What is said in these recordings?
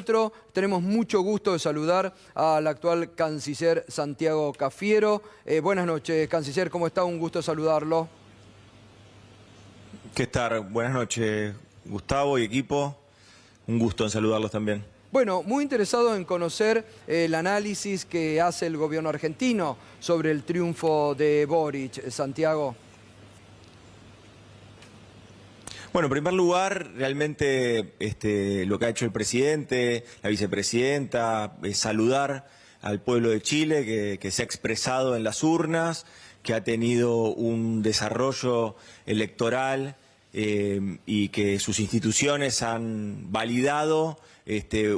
encuentro. Tenemos mucho gusto de saludar al actual canciller Santiago Cafiero. Buenas noches, canciller, ¿cómo está? Un gusto saludarlo. ¿Qué tal? Buenas noches, Gustavo y equipo. Un gusto en saludarlos también. Bueno, muy interesado en conocer el análisis que hace el gobierno argentino sobre el triunfo de Boric, Santiago. Bueno, en primer lugar, realmente lo que ha hecho el presidente, la vicepresidenta, es saludar al pueblo de Chile que se ha expresado en las urnas, que ha tenido un desarrollo electoral y que sus instituciones han validado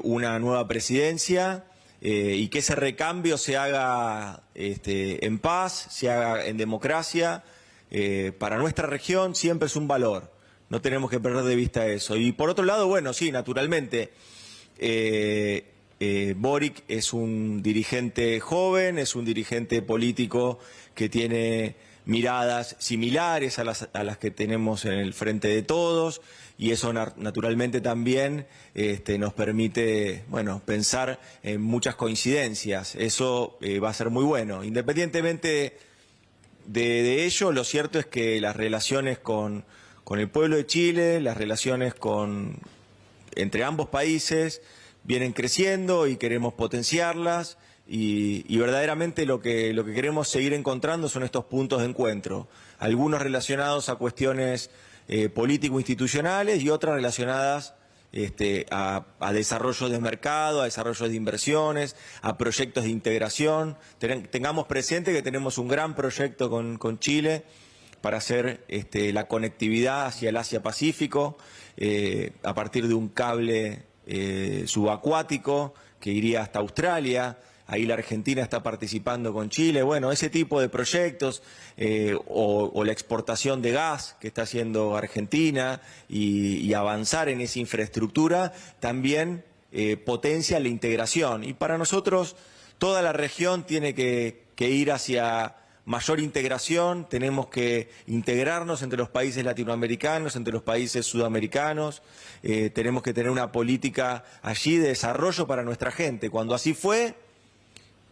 una nueva presidencia y que ese recambio se haga en paz, se haga en democracia. Para nuestra región siempre es un valor. No tenemos que perder de vista eso. Y por otro lado, bueno, sí, naturalmente, Boric es un dirigente joven, es un dirigente político que tiene miradas similares a las que tenemos en el Frente de Todos, y eso naturalmente también nos permite, bueno, pensar en muchas coincidencias. Eso va a ser muy bueno. Independientemente de ello, lo cierto es que las relaciones con el pueblo de Chile, las relaciones entre ambos países vienen creciendo y queremos potenciarlas y verdaderamente lo que queremos seguir encontrando son estos puntos de encuentro, algunos relacionados a cuestiones político-institucionales y otras relacionadas a desarrollo de mercado, a desarrollo de inversiones, a proyectos de integración. Tengamos presente que tenemos un gran proyecto con Chile para hacer la conectividad hacia el Asia-Pacífico a partir de un cable subacuático que iría hasta Australia. Ahí la Argentina está participando con Chile. Bueno, ese tipo de proyectos o la exportación de gas que está haciendo Argentina y avanzar en esa infraestructura también potencia la integración. Y para nosotros toda la región tiene que ir hacia mayor integración, tenemos que integrarnos entre los países latinoamericanos, entre los países sudamericanos, tenemos que tener una política allí de desarrollo para nuestra gente. Cuando así fue,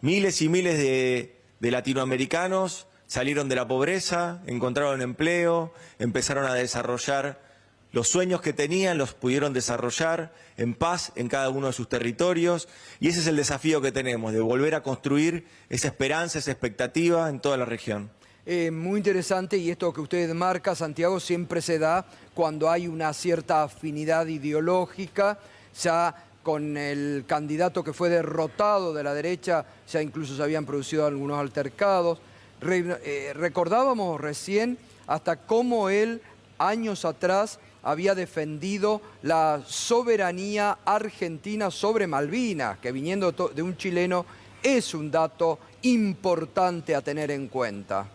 miles y miles de latinoamericanos salieron de la pobreza, encontraron empleo, empezaron a desarrollar los sueños que tenían, los pudieron desarrollar en paz en cada uno de sus territorios, y ese es el desafío que tenemos, de volver a construir esa esperanza, esa expectativa en toda la región. Muy interesante, y esto que usted marca, Santiago, siempre se da cuando hay una cierta afinidad ideológica. Ya con el candidato que fue derrotado de la derecha, ya incluso se habían producido algunos altercados. Recordábamos recién hasta cómo él, años atrás, había defendido la soberanía argentina sobre Malvinas, que viniendo de un chileno es un dato importante a tener en cuenta.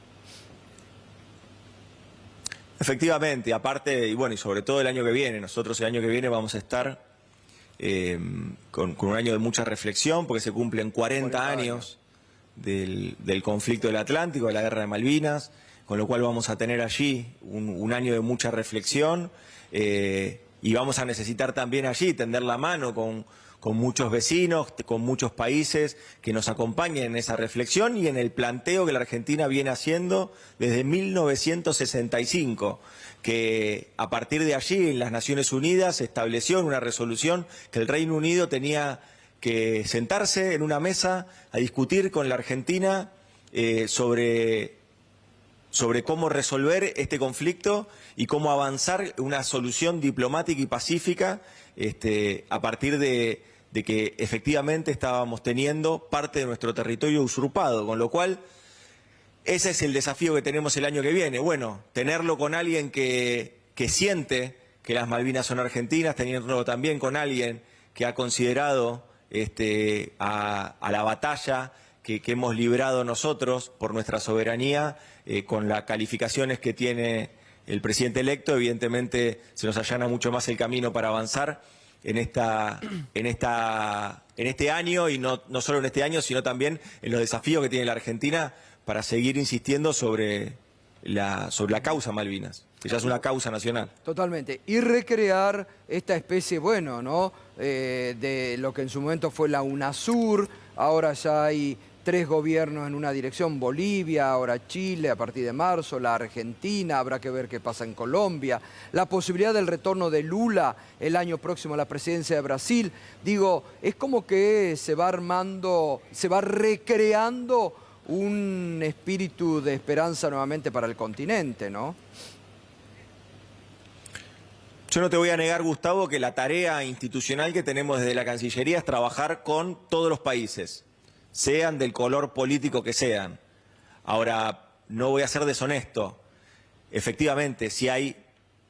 Efectivamente, aparte, y bueno, y sobre todo el año que viene, nosotros el año que viene vamos a estar con un año de mucha reflexión, porque se cumplen 40 años del conflicto del Atlántico, de la guerra de Malvinas, con lo cual vamos a tener allí un año de mucha reflexión y vamos a necesitar también allí tender la mano con muchos vecinos, con muchos países que nos acompañen en esa reflexión y en el planteo que la Argentina viene haciendo desde 1965, que a partir de allí en las Naciones Unidas se estableció en una resolución que el Reino Unido tenía que sentarse en una mesa a discutir con la Argentina sobre cómo resolver este conflicto y cómo avanzar una solución diplomática y pacífica a partir de que efectivamente estábamos teniendo parte de nuestro territorio usurpado, con lo cual ese es el desafío que tenemos el año que viene. Bueno, tenerlo con alguien que siente que las Malvinas son argentinas, tenerlo también con alguien que ha considerado a la batalla que hemos librado nosotros por nuestra soberanía, con las calificaciones que tiene el presidente electo. Evidentemente se nos allana mucho más el camino para avanzar en este año, y no solo en este año, sino también en los desafíos que tiene la Argentina para seguir insistiendo sobre sobre la causa Malvinas, que ya es una causa nacional. Totalmente. Y recrear esta especie, bueno, ¿no? De lo que en su momento fue la UNASUR, ahora ya hay 3 gobiernos en una dirección, Bolivia, ahora Chile, a partir de marzo, la Argentina, habrá que ver qué pasa en Colombia, la posibilidad del retorno de Lula el año próximo a la presidencia de Brasil. Digo, es como que se va armando, se va recreando un espíritu de esperanza nuevamente para el continente, ¿no? Yo no te voy a negar, Gustavo, que la tarea institucional que tenemos desde la Cancillería es trabajar con todos los países, sean del color político que sean. Ahora, no voy a ser deshonesto. Efectivamente, si hay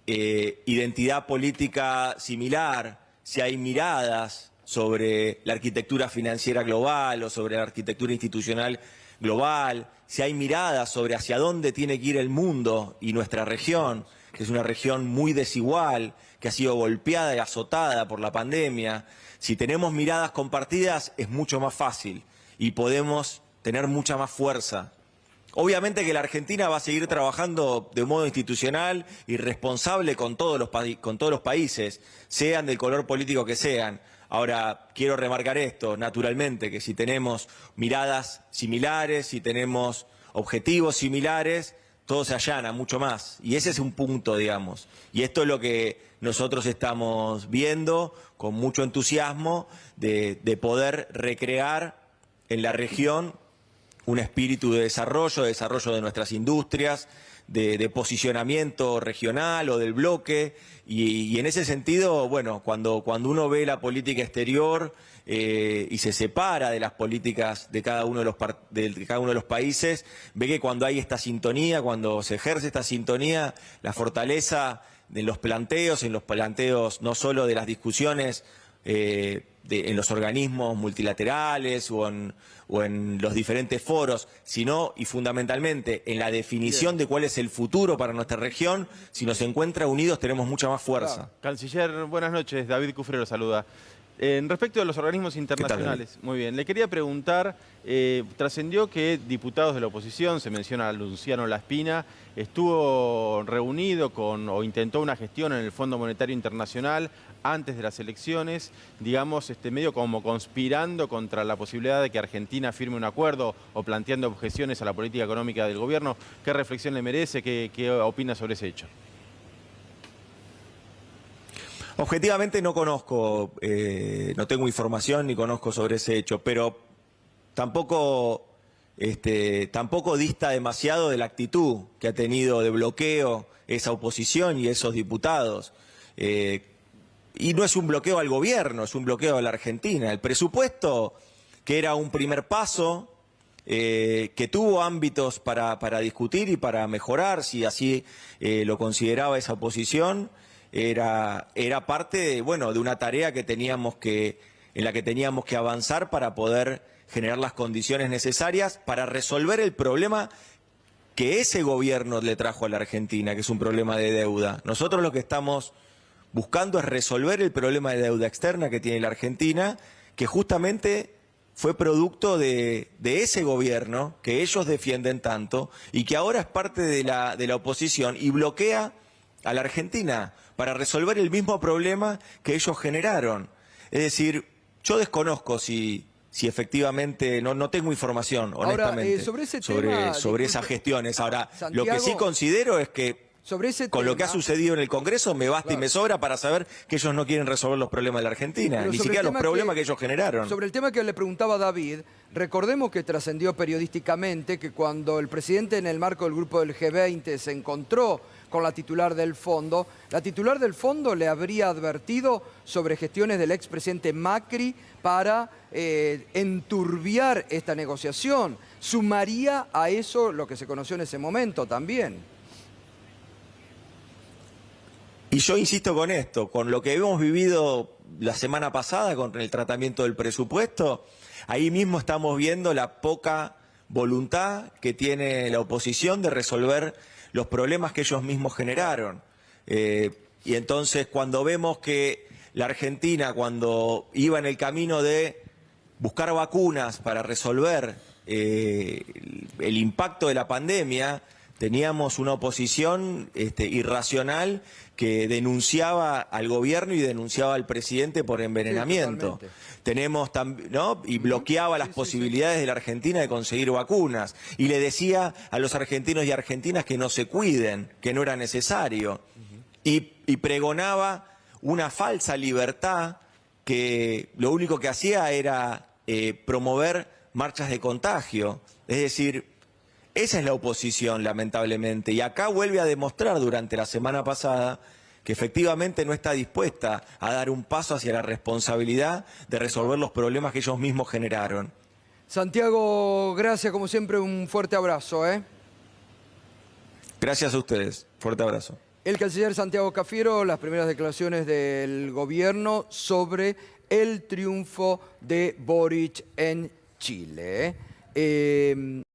identidad política similar, si hay miradas sobre la arquitectura financiera global o sobre la arquitectura institucional global, si hay miradas sobre hacia dónde tiene que ir el mundo y nuestra región, que es una región muy desigual, que ha sido golpeada y azotada por la pandemia, si tenemos miradas compartidas es mucho más fácil y podemos tener mucha más fuerza. Obviamente que la Argentina va a seguir trabajando de modo institucional y responsable con todos los países, sean del color político que sean. Ahora, quiero remarcar esto, naturalmente, que si tenemos miradas similares, si tenemos objetivos similares, todo se allana mucho más. Y ese es un punto, digamos. Y esto es lo que nosotros estamos viendo con mucho entusiasmo de poder recrear en la región un espíritu de desarrollo de nuestras industrias, de posicionamiento regional o del bloque, y en ese sentido, bueno, cuando uno ve la política exterior y se separa de las políticas de cada uno de los países, ve que cuando hay esta sintonía, cuando se ejerce esta sintonía, la fortaleza en los planteos no solo de las discusiones en los organismos multilaterales o en los diferentes foros, sino y fundamentalmente en la definición de cuál es el futuro para nuestra región. Si nos encuentra unidos tenemos mucha más fuerza. Claro. Canciller, buenas noches. David Cufrero saluda. Respecto de los organismos internacionales, muy bien, le quería preguntar, trascendió que diputados de la oposición, se menciona a Luciano Laspina, estuvo reunido o intentó una gestión en el Fondo Monetario Internacional antes de las elecciones, digamos, medio como conspirando contra la posibilidad de que Argentina firme un acuerdo o planteando objeciones a la política económica del gobierno. ¿Qué reflexión le merece? ¿Qué opina sobre ese hecho? Objetivamente no conozco, no tengo información ni conozco sobre ese hecho, pero tampoco dista demasiado de la actitud que ha tenido de bloqueo esa oposición y esos diputados. Y no es un bloqueo al gobierno, es un bloqueo a la Argentina. El presupuesto, que era un primer paso, que tuvo ámbitos para discutir y para mejorar, si así lo consideraba esa oposición, era parte de una tarea en la que teníamos que avanzar para poder generar las condiciones necesarias para resolver el problema que ese gobierno le trajo a la Argentina, que es un problema de deuda. Nosotros lo que estamos buscando es resolver el problema de deuda externa que tiene la Argentina, que justamente fue producto de ese gobierno que ellos defienden tanto y que ahora es parte de la oposición y bloquea a la Argentina para resolver el mismo problema que ellos generaron. Es decir, yo desconozco si efectivamente, no tengo información, honestamente, ahora, sobre esas gestiones. Ahora, Santiago, lo que sí considero es que con lo que ha tema, sucedido en el Congreso me basta y me sobra para saber que ellos no quieren resolver los problemas de la Argentina, ni siquiera los problemas que ellos generaron. Sobre el tema que le preguntaba David, recordemos que trascendió periodísticamente que cuando el presidente en el marco del grupo del G20 se encontró con la titular del fondo le habría advertido sobre gestiones del expresidente Macri para enturbiar esta negociación. ¿Sumaría a eso lo que se conoció en ese momento también? Y yo insisto con esto, con lo que hemos vivido la semana pasada con el tratamiento del presupuesto, ahí mismo estamos viendo la poca voluntad que tiene la oposición de resolver los problemas que ellos mismos generaron. Y entonces cuando vemos que la Argentina, cuando iba en el camino de buscar vacunas para resolver el impacto de la pandemia, Teníamos una oposición irracional que denunciaba al gobierno y denunciaba al presidente por envenenamiento. Sí, tenemos ¿no? Y bloqueaba las posibilidades de la Argentina de conseguir vacunas. Y le decía a los argentinos y argentinas que no se cuiden, que no era necesario. Y pregonaba una falsa libertad que lo único que hacía era promover marchas de contagio. Es decir, esa es la oposición, lamentablemente. Y acá vuelve a demostrar durante la semana pasada que efectivamente no está dispuesta a dar un paso hacia la responsabilidad de resolver los problemas que ellos mismos generaron. Santiago, gracias, como siempre, un fuerte abrazo. Gracias a ustedes. Fuerte abrazo. El canciller Santiago Cafiero, las primeras declaraciones del gobierno sobre el triunfo de Boric en Chile.